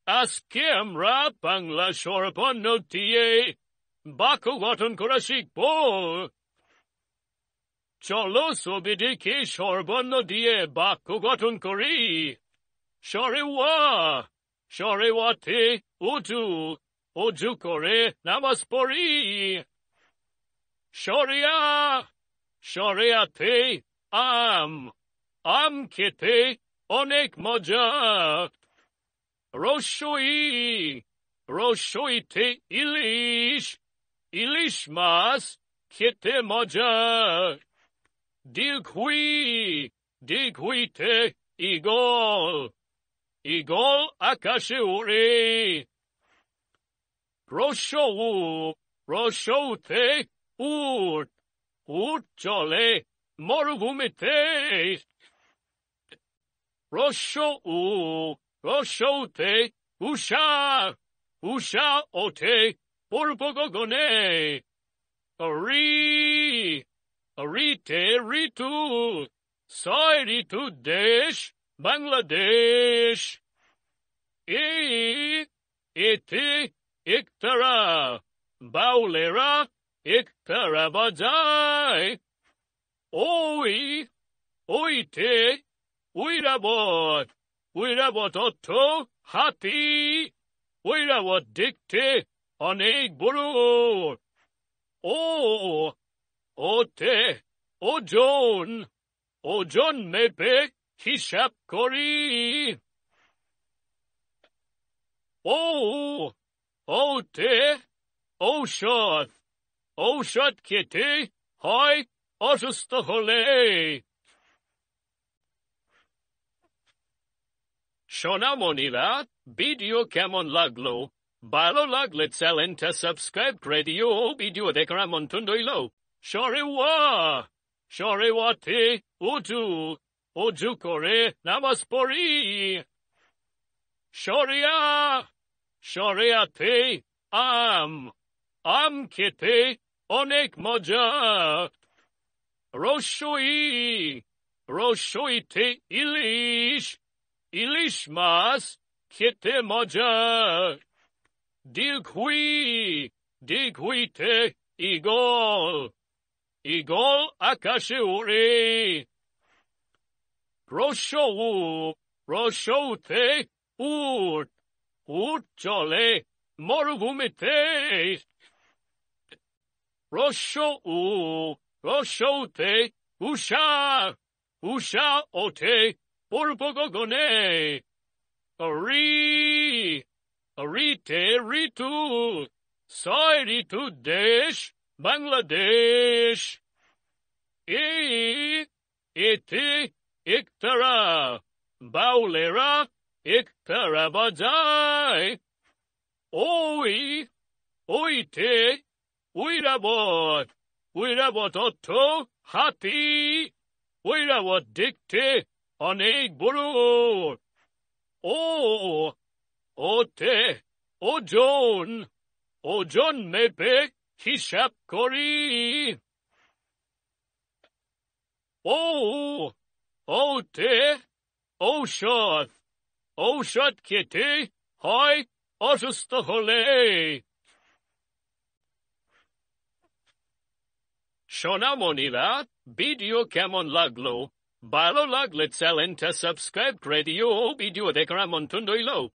আজকে আমরা বাংলা স্বরবর্ণ দিয়ে বাক্য গঠন করা শিখব। চলো ছবি দেখে স্বরবর্ণ দিয়ে বাক্য গঠন করি। স্বরে ওয়া, স্বরে ওয়াতে উজু, উজু করে নামাজ পড়ি। স্বরে আ, স্বরে আতে আম, আম খেতে অনেক মজা। রসই, রসইতে ইলিশ, ইলিশ মাছ খেতে মজা। দীর্ঘই, দীর্ঘইতে ঈগল, ঈগল আকাশে ওড়ে। রসৌ, রসৌতে উট, উট চলে মরুভূমিতে। রসৌ, রসৌতে উষা, উষা ওঠে পূর্ব গগনে। ঋ, ঋতে ঋতু, ছয় ঋতু দেশ বাংলাদেশ। এতে একতারা, বাউলেরা একতারা বাজায়। ওই, ওইতে ঐরাবত, ঐরাবত অর্থ হাতি, ঐরাবত দেখতে অনেক বড়। ও, ওতে ওজন, ওজন মেপে হিসাব করি। ও, ওতে ঔষধ, ঔষধ খেতে হয় অসুস্থ হলে। সোনামণিরা, ভিডিও কেমন লাগলো? ভালো লাগলে চ্যানেলটা সাবস্ক্রাইব করে দিও। ভিডিও দেখার আমন্ত্রণ রইল। স্বরে ওয়া, স্বরে ওয়াতে উজু, উজু করে নামাজ পড়ি। স্বরে আ, স্বরে আতে আম, আম খেতে অনেক মজা। রসই, রসইতে ইলিশ, ইলিশ মাছ খেতে মজা। দীর্ঘই, দীর্ঘইতে ঈগল, ঈগল আকাশে ওড়ে। রসৌ, রসৌতে উট, উট চলে মরুভূমিতে। রসৌ, রসৌতে উষা, উষা ওঠে পূর্ব গগনে। ঋ, ঋতে ঋতু, ছয় ঋতু দেশ বাংলাদেশ। এতে একতারা, বাউলেরা একতারা বাজায়। ওই, ওইতে ঐরাবত, ঐরাবত অর্থ হাতি, ঐরাবত দেখতে অনেক বড়। ও, ওতে ওজন, ওজন মেপে হিসাব করি। ও, ওতে ঔষধ, ঔষধ খেতে হয় অসুস্থ হলে। সোনামণিরা, ভিডিও কেমন লাগলো? ভালো লাগলে চ্যানেলটা সাবস্ক্রাইব করে দিও। ভিডিও দেখার আমন্ত্রণ রইল।